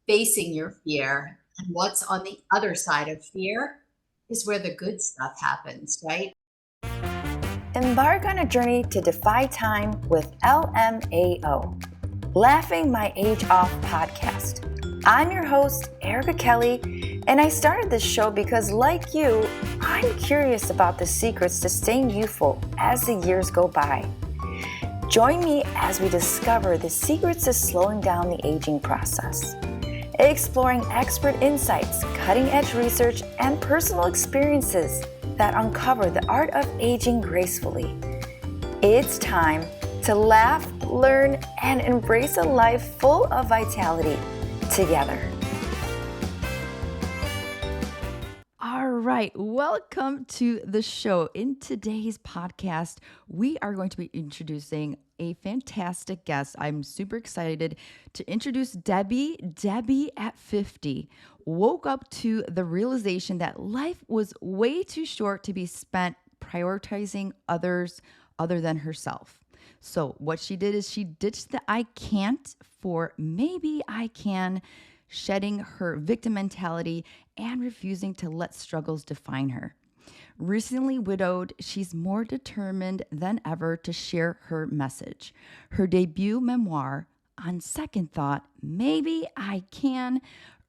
facing your fear and what's on the other side of fear is where the good stuff happens, right? Embark on a journey to defy time with LMAO, Laughing My Age Off podcast. I'm your host, Erica Kelly, and I started this show because, like you, I'm curious about the secrets to staying youthful as the years go by. Join me as we discover the secrets to slowing down the aging process, exploring expert insights, cutting-edge research, and personal experiences that uncover the art of aging gracefully. It's time to laugh, learn, and embrace a life full of vitality together. All right, welcome to the show. In today's podcast, we are going to be introducing a fantastic guest. I'm super excited to introduce Debbie. Debbie at 50 woke up to the realization that life was way too short to be spent prioritizing others other than herself. So what she did is she ditched the I can't for maybe I can, shedding her victim mentality and refusing to let struggles define her. Recently widowed, she's more determined than ever to share her message. Her debut memoir, On Second Thought, Maybe I Can,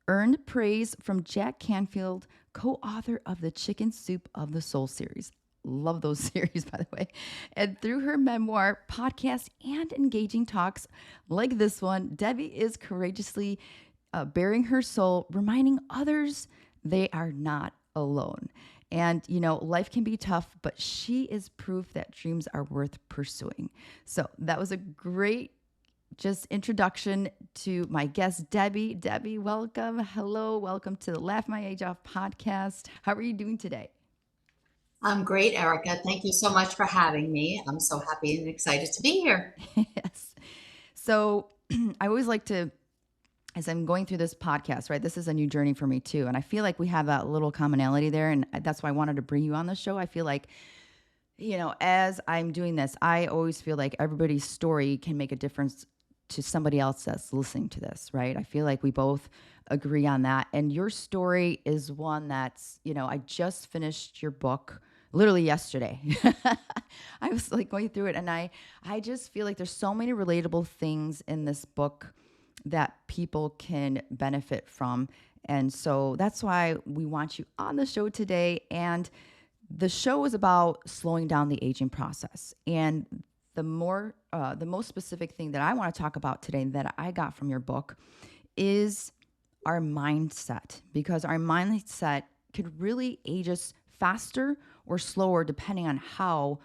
earned praise from Jack Canfield, co-author of the Chicken Soup of the Soul series. Love those series, by the way. And through her memoir, podcast, and engaging talks like this one, Debbie is courageously bearing her soul, reminding others they are not alone. And, life can be tough, but she is proof that dreams are worth pursuing. So that was a great just introduction to my guest, Debbie. Debbie, welcome. Hello. Welcome to the Laugh My Age Off podcast. How are you doing today? I'm great, Erica. Thank you so much for having me. I'm so happy and excited to be here. Yes. So I always like to, as I'm going through this podcast, right? This is a new journey for me too. And I feel like we have that little commonality there. And that's why I wanted to bring you on the show. I feel like, as I'm doing this, I always feel like everybody's story can make a difference to somebody else that's listening to this, right? I feel like we both agree on that. And your story is one that's, I just finished your book literally yesterday. I was like going through it and I just feel like there's so many relatable things in this book that people can benefit from. And so that's why we want you on the show today. And the show is about slowing down the aging process. And the most specific thing that I want to talk about today that I got from your book is our mindset, because our mindset could really age us faster or slower depending on how,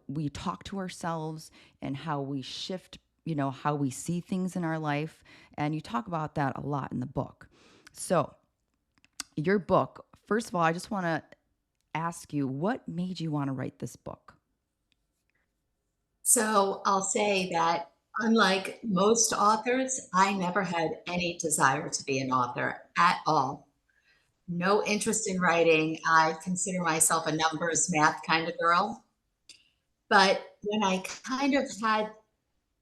we talk to ourselves and how we shift, how we see things in our life. And you talk about that a lot in the book. So your book, first of all, I just want to ask you, what made you want to write this book? So I'll say that unlike most authors, I never had any desire to be an author at all. No interest in writing. I consider myself a numbers math kind of girl. But when I kind of had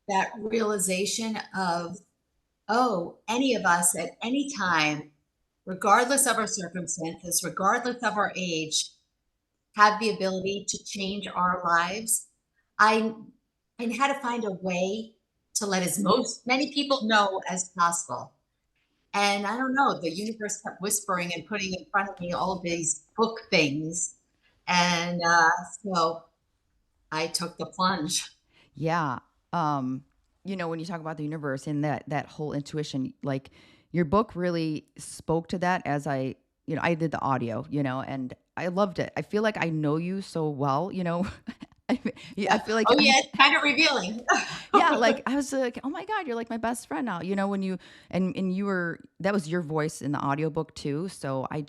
that realization of, oh, any of us at any time, regardless of our circumstances, regardless of our age, have the ability to change our lives. I had to find a way to let as many people know as possible. And I don't know, the universe kept whispering and putting in front of me all of these book things. And so I took the plunge. Yeah. When you talk about the universe and that whole intuition, like your book really spoke to that as I did the audio, and I loved it. I feel like I know you so well, I feel like Oh, yeah, it's kind of revealing. yeah, like I was like, oh my God, you're like my best friend now. When you and you were that was your voice in the audiobook too. So I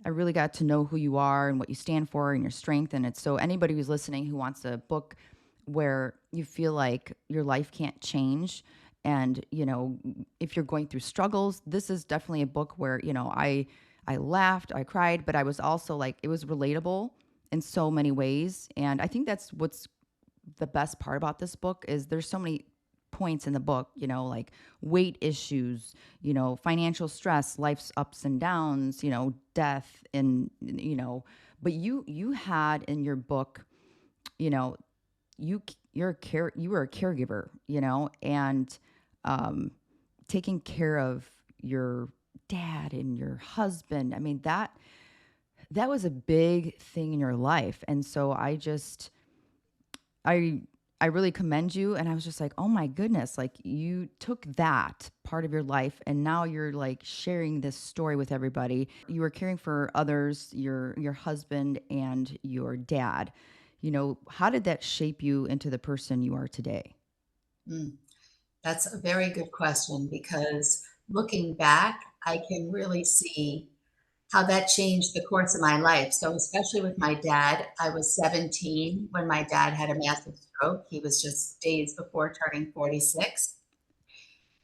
really got to know who you are and what you stand for and your strength. And it's so anybody who's listening who wants a book where you feel like your life can't change. And, if you're going through struggles, this is definitely a book where, I laughed, I cried, but I was also like, it was relatable in so many ways. And I think that's what's the best part about this book is there's so many points in the book, like weight issues, financial stress, life's ups and downs, death, and but you had in your book, you know, you were a caregiver, and um, taking care of your dad and your husband. I mean, that was a big thing in your life. And so I I really commend you, and I was just like, "Oh my goodness, like you took that part of your life and now you're like sharing this story with everybody. You were caring for others, your husband and your dad. How did that shape you into the person you are today?" Mm, that's a very good question because looking back, I can really see how that changed the course of my life. So, especially with my dad, I was 17 when my dad had a massive stroke. He was just days before turning 46.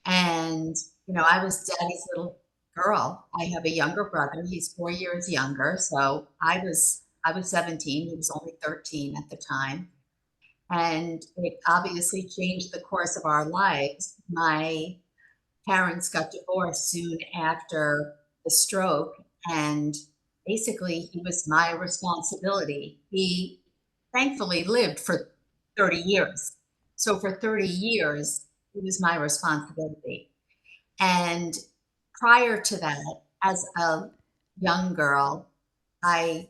And, I was daddy's little girl. I have a younger brother. He's 4 years younger. So I was 17. He was only 13 at the time. And it obviously changed the course of our lives. My parents got divorced soon after the stroke, and basically he was my responsibility. He thankfully lived for 30 years. So for 30 years, it was my responsibility. And prior to that, as a young girl, I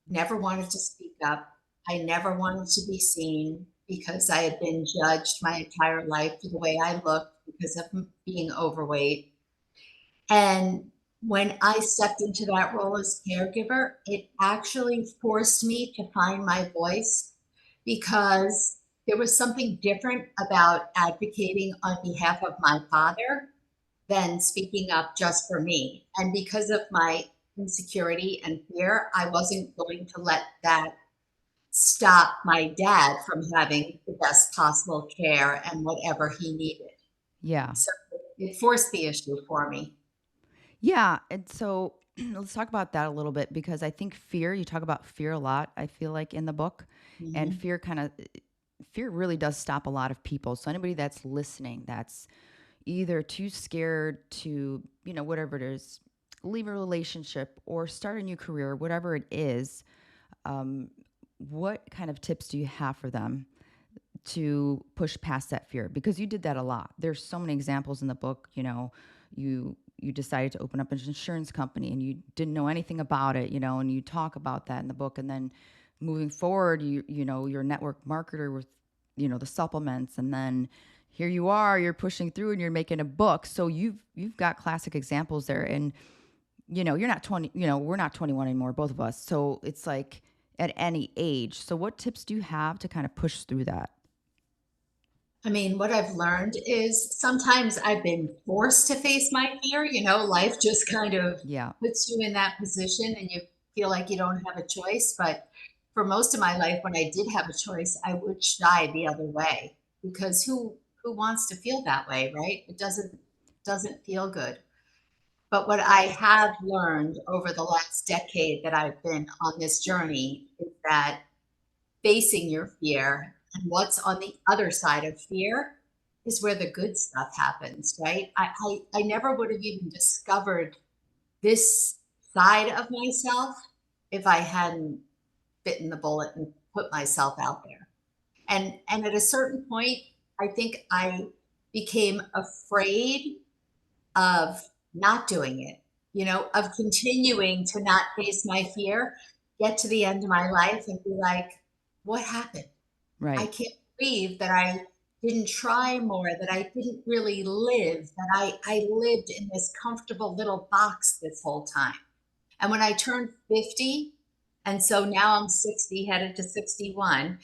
never wanted to speak up. I never wanted to be seen because I had been judged my entire life for the way I looked because of being overweight. And when I stepped into that role as caregiver, it actually forced me to find my voice because there was something different about advocating on behalf of my father than speaking up just for me. And because of my insecurity and fear, I wasn't going to let that stop my dad from having the best possible care and whatever he needed. Yeah. So it forced the issue for me. Yeah. And so let's talk about that a little bit because I think you talk about fear a lot, I feel like in the book. And Mhm. fear really does stop a lot of people. So anybody that's listening, that's either too scared to, whatever it is, leave a relationship or start a new career, whatever it is, um, what kind of tips do you have for them to push past that fear? Because you did that a lot. There's so many examples in the book. You decided to open up an insurance company and you didn't know anything about it, and you talk about that in the book. And then moving forward, you're a network marketer with, the supplements, and then here you are, you're pushing through and you're making a book. So you've got classic examples there. And you're not 20, we're not 21 anymore, both of us. So it's like at any age. So what tips do you have to kind of push through that? I mean, what I've learned is sometimes I've been forced to face my fear. Life just kind of Yeah. puts you in that position and you feel like you don't have a choice. But for most of my life, when I did have a choice, I would shy the other way because who wants to feel that way, right? It doesn't feel good. But what I have learned over the last decade that I've been on this journey is that facing your fear and what's on the other side of fear is where the good stuff happens, right? I never would have even discovered this side of myself if I hadn't bitten the bullet and put myself out there. And at a certain point, I think I became afraid of not doing it, of continuing to not face my fear, get to the end of my life and be like, what happened? I Right. can't believe that I didn't try more, that I didn't really live, that I lived in this comfortable little box this whole time. And when I turned 50, and so now I'm 60, headed to 61,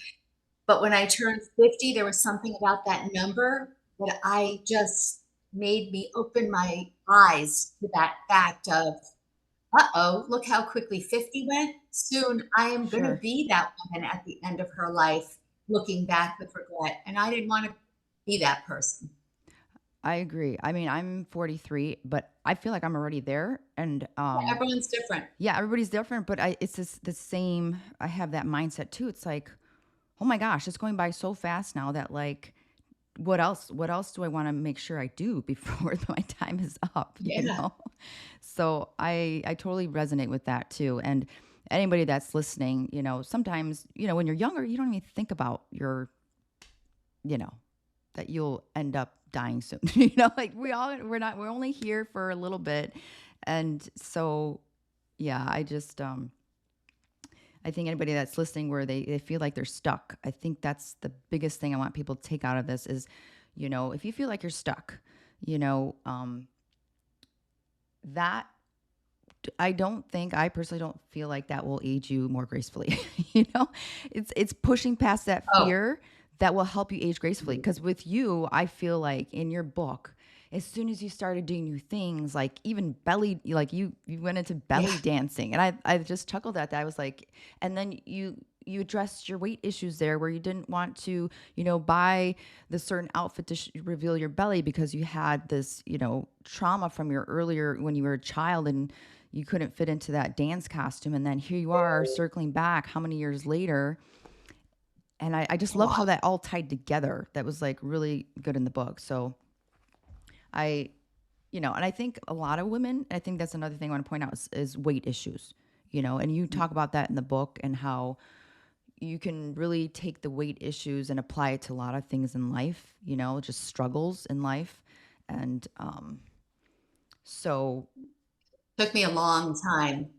but when I turned 50, there was something about that number that I just made me open my eyes to that fact of, uh-oh, look how quickly 50 went. Soon I am going to Sure. be that woman at the end of her life, looking back with regret. And I didn't want to be that person. I agree. I mean, I'm 43, but I feel like I'm already there. And Yeah, everyone's different. yeah, everybody's different, but it's just the same. I have that mindset too. It's like, oh my gosh, it's going by so fast now that like what else do I want to make sure I do before my time is up, you Yeah. know? So I totally resonate with that too. And anybody that's listening, sometimes, when you're younger, you don't even think about you know, that you'll end up dying soon. Like we're only here for a little bit. And so yeah, I think anybody that's listening where they feel like they're stuck, I think that's the biggest thing I want people to take out of this is, if you feel like you're stuck, that I personally don't feel like that will age you more gracefully. It's pushing past that Oh, fear that will help you age gracefully. Because with you, I feel like in your book, as soon as you started doing new things, like even belly, like you went into yeah. belly dancing, and I just chuckled at that. I was like, and then you addressed your weight issues there, where you didn't want to, buy the certain outfit to reveal your belly because you had this, trauma from your earlier when you were a child and you couldn't fit into that dance costume. And then here you are circling back how many years later. And I just love how Wow. that all tied together. That was like really good in the book. So I, and I think a lot of women, I think that's another thing I want to point out is weight issues, and you talk about that in the book and how you can really take the weight issues and apply it to a lot of things in life, just struggles in life. And so, Took me a long time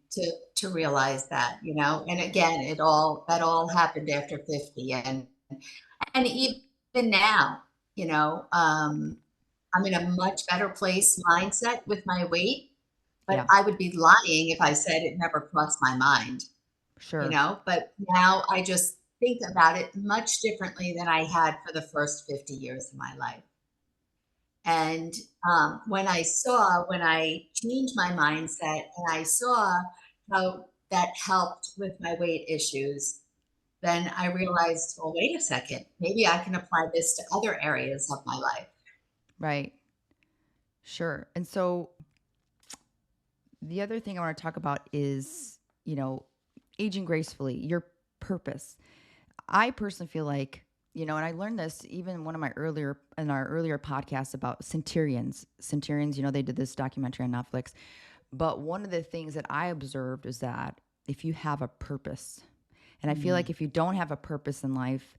to realize that, and again, that all happened after 50. And even now, you know, um, I'm in a much better place mindset with my weight, but yeah, I would be lying if I said it never crossed my mind, sure. but now I just think about it much differently than I had for the first 50 years of my life. And when I changed my mindset and I saw how that helped with my weight issues, then I realized, well, wait a second, maybe I can apply this to other areas of my life. Right. Sure. And so the other thing I want to talk about is, aging gracefully, your purpose. I personally feel like, and I learned this even in our earlier podcasts about centurions. Centurions, they did this documentary on Netflix. But one of the things that I observed is that if you have a purpose, and I feel like Mm. if you don't have a purpose in life,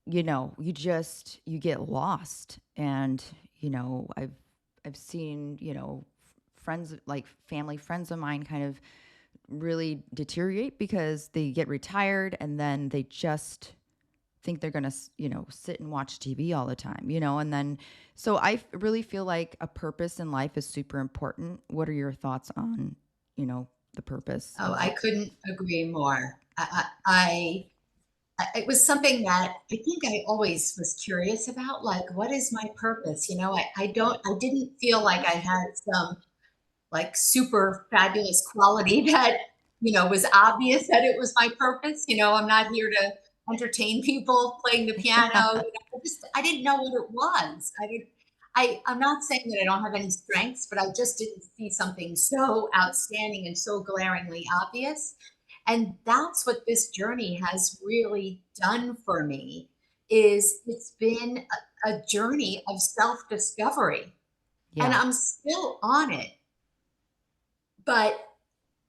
you get lost. And, I've seen, friends, like family friends of mine kind of really deteriorate because they get retired and then they just think they're going to, sit and watch TV all the time, and then, so really feel like a purpose in life is super important. What are your thoughts on, the purpose Oh, of I what? couldn't agree more. It was something that I think I always was curious about, like, what is my purpose? I didn't feel like I had some like super fabulous quality that, was obvious that it was my purpose. I'm not here to entertain people playing the piano. I didn't know what it was. I'm not saying that I don't have any strengths, but I just didn't see something so outstanding and so glaringly obvious. And that's what this journey has really done for me is it's been a journey of self-discovery. And Yeah. I'm still on it. But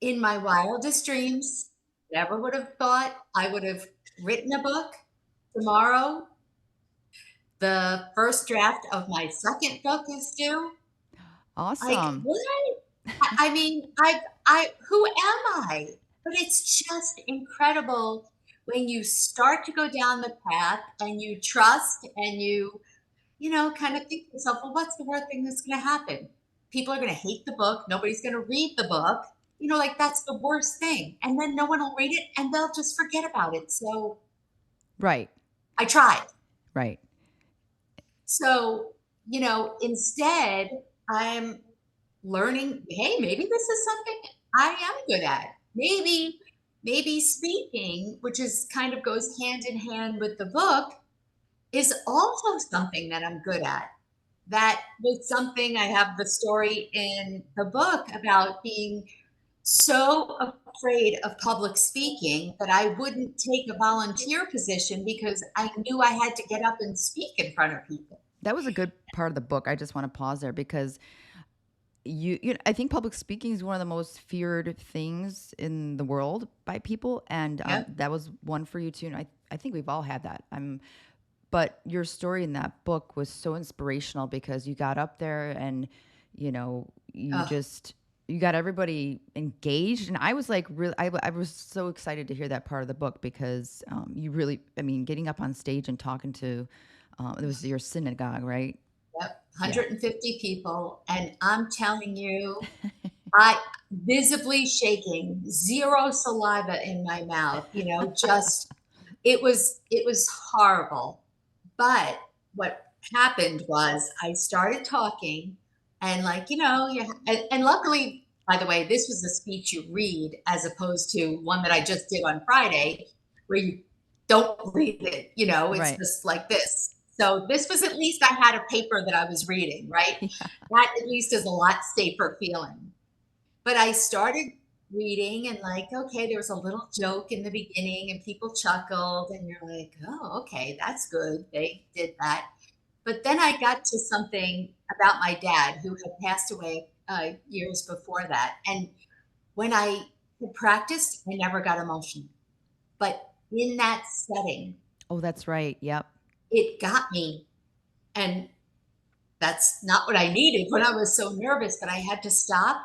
in my wildest dreams, never would have thought I would have written a book tomorrow. The first draft of my second book is due. Like, Awesome. what? I mean, who am I? But it's just incredible when you start to go down the path and you trust and kind of think to yourself, well, what's the worst thing that's going to happen? People are going to hate the book. Nobody's going to read the book. Like that's the worst thing. And then no one will read it and they'll just forget about it. So Right. I tried. Right. So, instead, I'm learning, hey, maybe this is something I am good at. Maybe speaking, which is kind of goes hand in hand with the book, is also something that I'm good at. That was something I have the story in the book about being so afraid of public speaking that I wouldn't take a volunteer position because I knew I had to get up and speak in front of people. That was a good part of the book. I just want to pause there because I think public speaking is one of the most feared things in the world by people, and Yep. that was one for you too. And I think we've all had that. But your story in that book was so inspirational because you got up there and you Oh, just you got everybody engaged, and I was like really I was so excited to hear that part of the book because you really, I mean, getting up on stage and talking to it was your synagogue, right? yep. Yeah. 150 people. And I'm telling you, I visibly shaking, zero saliva in my mouth, just it was horrible. But what happened was I started talking and yeah, and luckily, by the way, this was a speech you read as opposed to one that I just did on Friday where you don't read it, it's Right. just like this. So this was, at least I had a paper that I was reading, right? Yeah. That at least is a lot safer feeling. But I started reading and okay, there was a little joke in the beginning and people chuckled and you're like, oh, okay, that's good. They did that. But then I got to something about my dad who had passed away years before that. And when I had practiced, I never got emotional. But in that setting, Oh, that's right. Yep. it got me. And that's not what I needed when I was so nervous, but I had to stop.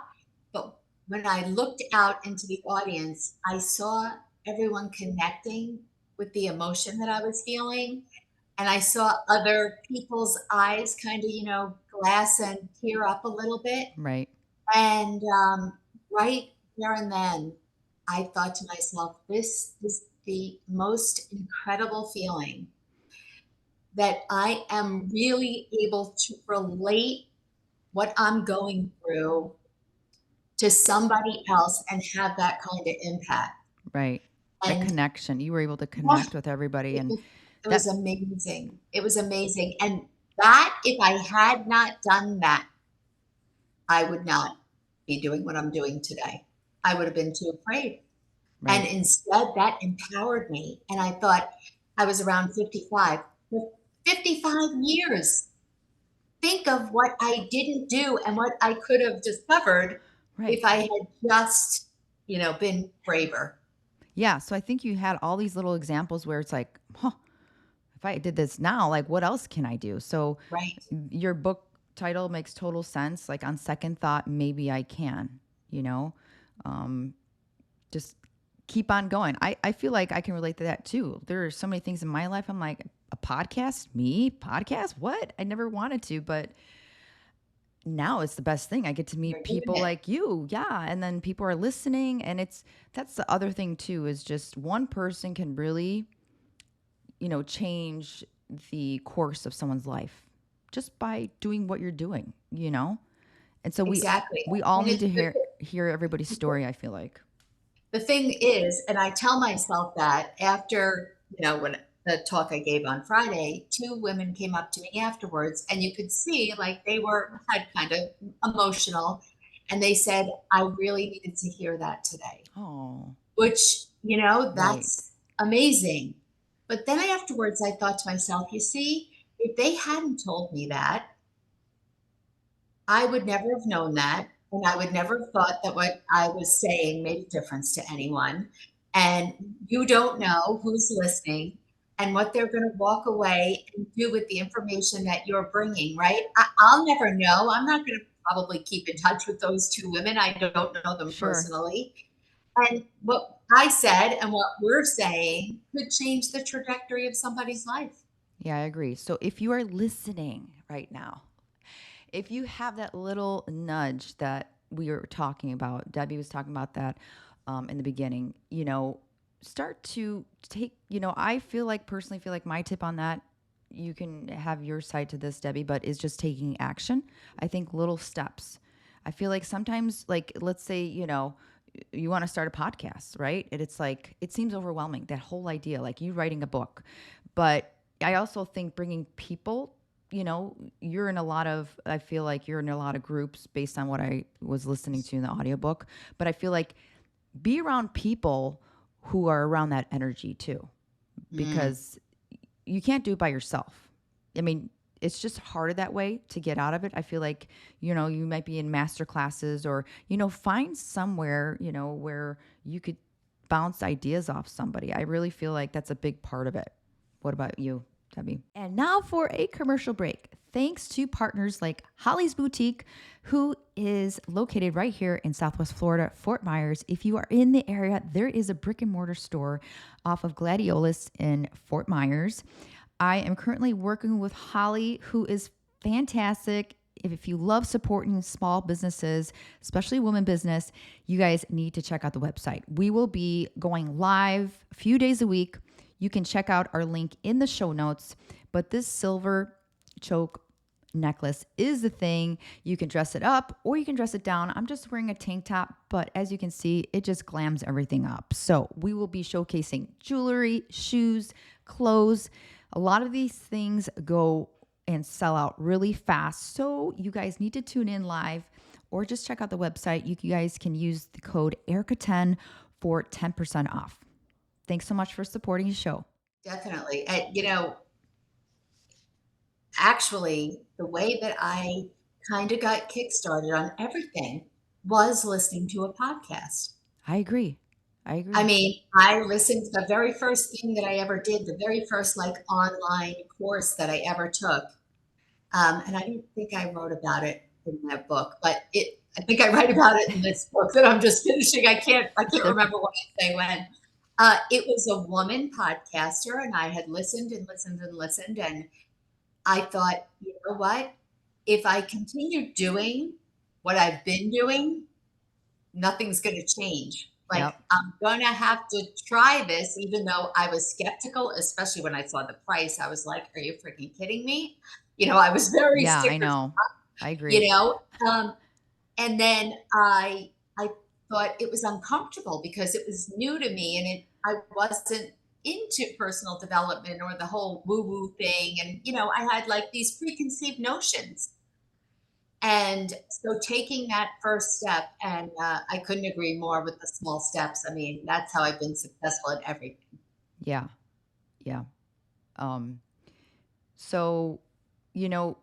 But when I looked out into the audience, I saw everyone connecting with the emotion that I was feeling. And I saw other people's eyes kind of, glass and tear up a little bit. Right. And right there and then, I thought to myself, this is the most incredible feeling that I am really able to relate what I'm going through to somebody else and have that kind of impact. Right. That And connection. You were able to yeah, connect with everybody, and it was that amazing. It was amazing. And that, if I had not done that, I would not be doing what I'm doing today. I would have been too afraid. And right. instead, that empowered me. And I thought, I was around 55. For 55 years, think of what I didn't do and what I could have discovered if Right. I had just, been braver. Yeah, so I think you had all these little examples where it's like, "Huh, if I did this now, like what else can I do?" So Right. your book title makes total sense. Like on second thought, maybe I can, you know? Um, just keep on going. I feel like I can relate to that too. There are so many things in my life. I'm like, a podcast? Me? Podcast? What? I never wanted to, but now it's the best thing. I get to You're meet doing people it. like you. Yeah. And then people are listening. And that's the other thing too, is just one person can really, change the course of someone's life just by doing what you're doing, you know? And so Exactly. we all And need it's to hear everybody's story, I feel like. the thing is, and I tell myself that after, when the talk I gave on Friday, two women came up to me afterwards, and you could see like they had kind of emotional, and they said, I really needed to hear that today, Oh, which, right. that's amazing. But then afterwards, I thought to myself, you see, if they hadn't told me that, I would never have known that, and I would never have thought that what I was saying made a difference to anyone. And you don't know who's listening and what they're going to walk away and do with the information that you're bringing, right? I'll never know. I'm not going to probably keep in touch with those two women. I don't know them Sure. personally. And what I said and what we're saying could change the trajectory of somebody's life. Yeah, I agree. So if you are listening right now, if you have that little nudge that we were talking about, Debbie was talking about that in the beginning, start to take, I feel like personally feel like my tip on that, you can have your side to this, Debbie, but is just taking action. I think little steps. I feel like sometimes, like, let's say, you want to start a podcast, right? And it's like, it seems overwhelming, that whole idea, like you writing a book. But I also think bringing people you're in a lot of, I feel like you're in a lot of groups based on what I was listening to in the audiobook. But I feel like be around people who are around that energy too, Mm. because you can't do it by yourself. I mean, it's just harder that way to get out of it. I feel like, you might be in master classes or, find somewhere, where you could bounce ideas off somebody. I really feel like that's a big part of it. What about you, Debbie? And now for a commercial break. Thanks to partners like Holly's Boutique, who is located right here in Southwest Florida, Fort Myers. If you are in the area, there is a brick and mortar store off of Gladiolus in Fort Myers. I am currently working with Holly, who is fantastic. If you love supporting small businesses, especially women business, you guys need to check out the website. We will be going live a few days a week. You can check out our link in the show notes. But this silver choke necklace is the thing. You can dress it up or you can dress it down. I'm just wearing a tank top, but as you can see, it just glams everything up. So we will be showcasing jewelry, shoes, clothes. A lot of these things go and sell out really fast. So you guys need to tune in live or just check out the website. You guys can use the code Erica10 for 10% off. Thanks so much for supporting the show. Definitely. Actually, the way that I kind of got kickstarted on everything was listening to a podcast. I agree. I I agree. mean, I listened to the very first thing that I ever did, the very first like online course that I ever took. And I don't think I wrote about it in that book, but I think I write about it in this book that I'm just finishing. I can't remember what I say when. It was a woman podcaster, and I had listened and listened and listened, and I thought, you know what? If I continue doing what I've been doing, nothing's going to change. Like, Yep. I'm going to have to try this, even though I was skeptical, especially when I saw the price. I was like, are you freaking kidding me? I was very Yeah, I stickers, know. I agree. you know? Um, and then I thought it was uncomfortable because it was new to me and I wasn't into personal development or the whole woo woo thing. And, I had like these preconceived notions. And so taking that first step, and I couldn't agree more with the small steps. I mean, that's how I've been successful at everything. Yeah. Yeah. Um, so,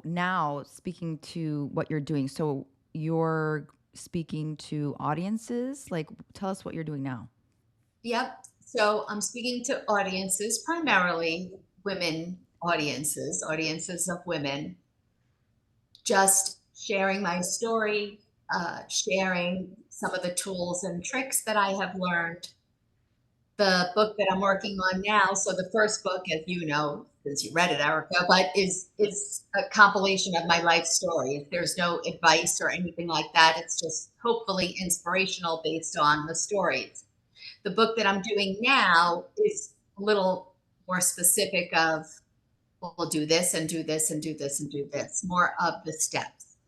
now speaking to what you're doing, so you're speaking to audiences, like tell us what you're doing now. Yep. So I'm speaking to audiences, primarily women audiences of women, just sharing my story, sharing some of the tools and tricks that I have learned. The book that I'm working on now, so the first book, as you know, since you read it, Erica, but is a compilation of my life story. There's no advice or anything like that. It's just hopefully inspirational based on the stories. The book that I'm doing now is a little more specific of, well, we'll do this and do this and do this and do this, more of the steps.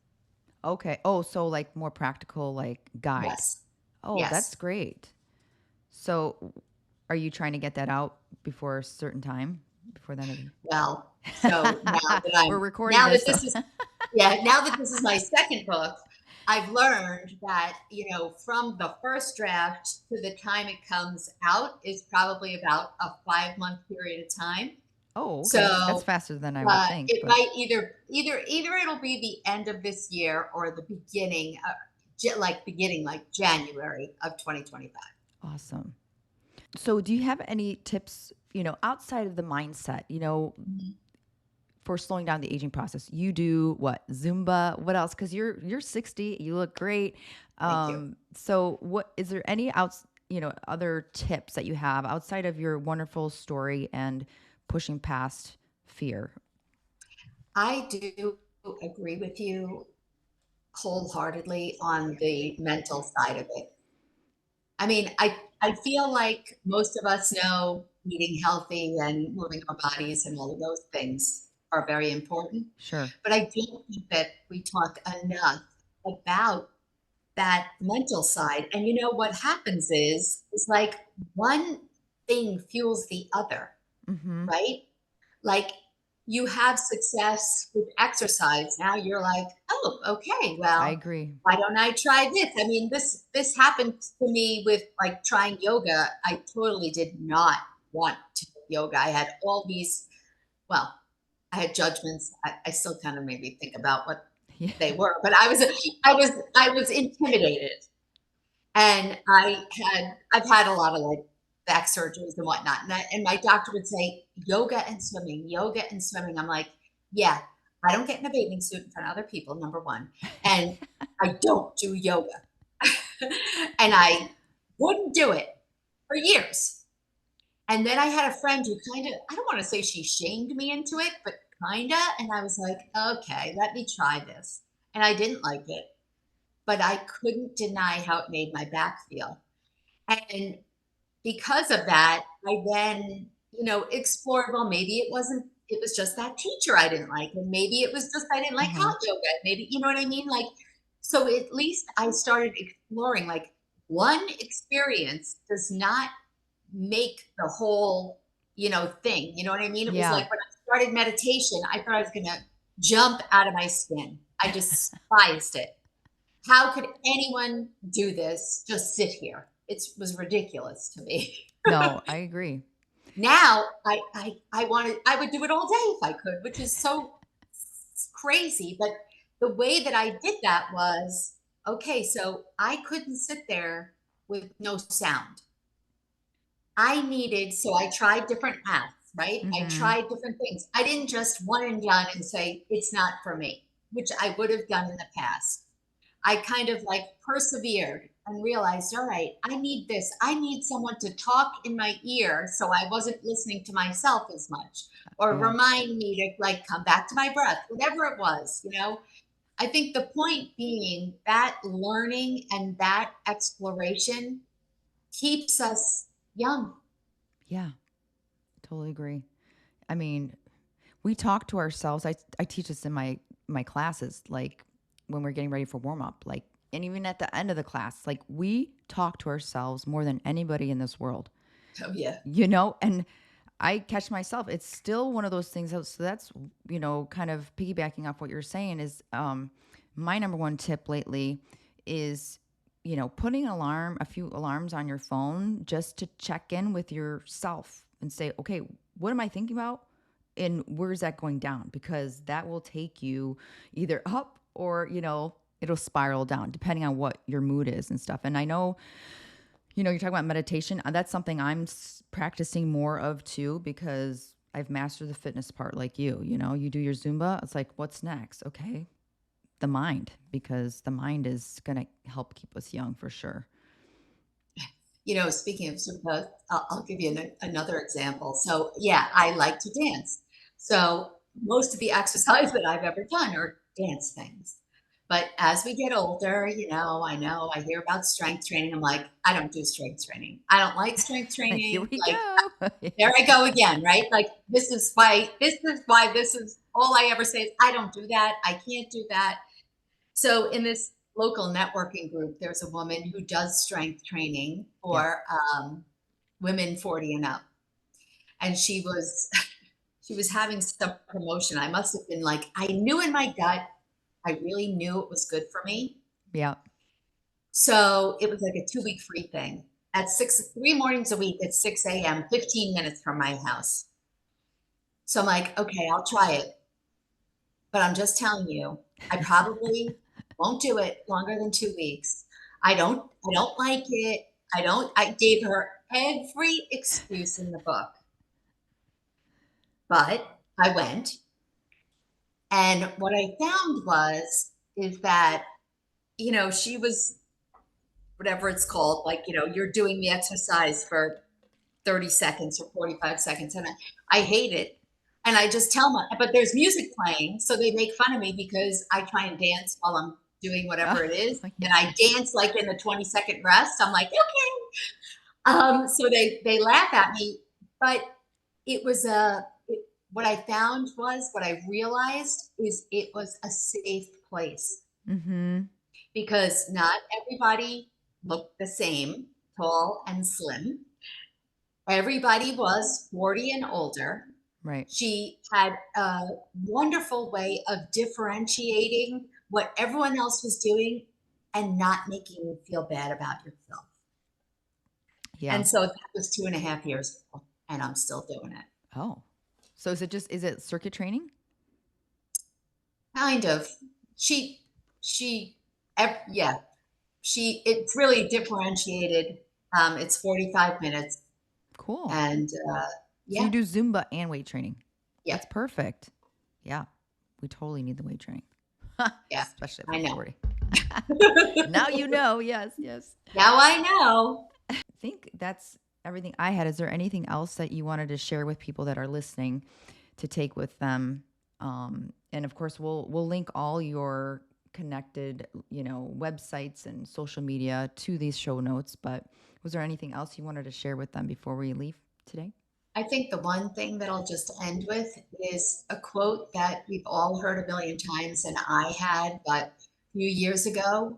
Okay. Oh, so like more practical, like guide. Yes. Oh, that's Yes. great. So are you trying to get that out before a certain time? Before the end of Well, so the We're recording now that this, so this is, yeah, now that this is my second book, I've learned that, from the first draft to the time it comes out is probably about a 5-month period of time. oh, okay. That's So faster than I would think, it but might either it'll be the end of this year or the beginning, beginning like January of 2025. awesome. So do you have any tips, outside of the mindset, Mhm. for slowing down the aging process? You do what? Zumba? What else? Because you're 60, you look great. Thank you. So what is there any other tips that you have outside of your wonderful story and pushing past fear? I do agree with you wholeheartedly on the mental side of it. I mean, I feel like most of us know eating healthy and moving our bodies and all of those things are very important, Sure. but I don't think that we talk enough about that mental side. And what happens is like one thing fuels the other, Mm-hmm. right? Like you have success with exercise. Now you're like, oh, okay, I well, agree. why don't I try this? I mean, this happened to me with like trying yoga. I totally did not want to do yoga. I had all these, well, I had judgments. I still kind of made me think about what Yeah. they were, but I was intimidated. And I've had a lot of like back surgeries and whatnot. And my doctor would say, yoga and swimming, yoga and swimming. I'm like, yeah, I don't get in a bathing suit in front of other people, number one. And I don't do yoga. And I wouldn't do it for years. And then I had a friend who kind of, I don't want to say she shamed me into it, but kind of. And I was like, okay, let me try this. And I didn't like it, but I couldn't deny how it made my back feel. And because of that, I then, explored, well, maybe it was just that teacher I didn't like. And maybe it was just I didn't like Uh-huh. hot yoga. Maybe, you know what I mean? Like, so at least I started exploring, like, one experience does not make the whole, thing. You know what I mean? It was Yeah. like when I started meditation, I thought I was going to jump out of my skin. I despised it. How could anyone do this? Just sit here. It was ridiculous to me. No, I agree. Now I would do it all day if I could, which is so crazy. But the way that I did that was okay. So I couldn't sit there with no sound. So I tried different paths, right? I Mhm. tried different things. I didn't just one and done and say, it's not for me, which I would have done in the past. I kind of like persevered and realized, all right, I need this. I need someone to talk in my ear so I wasn't listening to myself as much or Yeah. remind me to like come back to my breath, whatever it was. I think the point being that learning and that exploration keeps us young. Yeah. Totally agree. I mean, we talk to ourselves. I teach this in my classes, like when we're getting ready for warm up, like, and even at the end of the class, like we talk to ourselves more than anybody in this world, Oh, yeah. and I catch myself. It's still one of those things. So that's, kind of piggybacking off what you're saying is, my number one tip lately is, putting a few alarms on your phone just to check in with yourself and say, okay, what am I thinking about? And where's that going down? Because that will take you either up or, it'll spiral down depending on what your mood is and stuff. And I know, you're talking about meditation. That's something I'm practicing more of too, because I've mastered the fitness part like you. You do your Zumba. It's like, what's next? Okay. The mind, because the mind is going to help keep us young for sure. Speaking of Zumba, I'll give you another example. So, yeah, I like to dance. So, most of the exercise that I've ever done are dance things. But as we get older, I hear about strength training. I'm like, I don't do strength training. I don't like strength Here training. we Like, go. there I go again, right? Like, this is all I ever say is, I don't do that. I can't do that. So in this local networking group, there's a woman who does strength training Yep. for women 40 and up. And she was having some promotion. I must have been like, I knew in my gut, I really knew it was good for me. Yep. So it was like a 2 week free thing at 3 mornings a week at 6 a.m., 15 minutes from my house. So I'm like, okay, I'll try it. But I'm just telling you, I probably won't do it longer than 2 weeks. I don't like it. I gave her every excuse in the book, but I went. And what I found is that, she was whatever it's called, like, you're doing the exercise for 30 seconds or 45 seconds. And I hate it. And I just tell them, but there's music playing. So they make fun of me because I try and dance while I'm doing whatever it is. Yeah. And I dance like in the 20-second rest. I'm like, okay. So they laugh at me. But it was what I found was what I realized is it was a safe place Mm-hmm. because not everybody looked the same, tall and slim. Everybody was 40 and older. Right. She had a wonderful way of differentiating what everyone else was doing and not making you feel bad about yourself. Yeah. And so that was 2.5 years ago, and I'm still doing it. Oh. So is it circuit training? Kind of. She, yeah, it's really differentiated. It's 45 minutes, Cool. and So you yeah, do Zumba and weight training. yeah, That's perfect. Yeah. We totally need the weight training. yeah, Especially I at know. 40. Now you know. Yes, yes. Now I know. I think that's everything I had. Is there anything else that you wanted to share with people that are listening to take with them? And of course, we'll link all your connected, websites and social media to these show notes. But was there anything else you wanted to share with them before we leave today? I think the one thing that I'll just end with is a quote that we've all heard a million times, and I had, but a few years ago,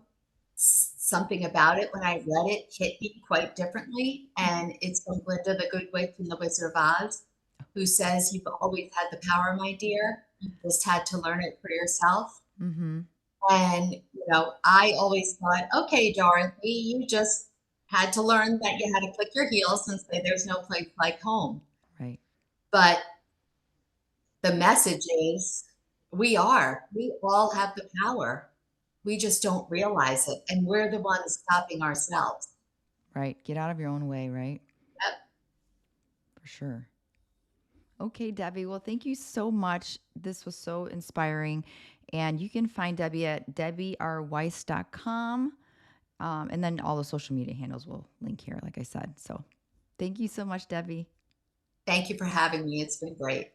something about it when I read it hit me quite differently. Mm-hmm. And it's from Glinda the Good Witch from The Wizard of Oz, who says, "You've always had the power, my dear. You just had to learn it for yourself." Mm-hmm. And, I always thought, okay, Dorothy, you just had to learn that you had to click your heels and say, there's no place like home. Right. But the message is we all have the power. We just don't realize it. And we're the ones stopping ourselves. Right. Get out of your own way, right? Yep. For sure. Okay, Debbie. Well, thank you so much. This was so inspiring. And you can find Debbie at debbierweiss.com. And then all the social media handles will link here, like I said. So thank you so much, Debbie. Thank you for having me. It's been great.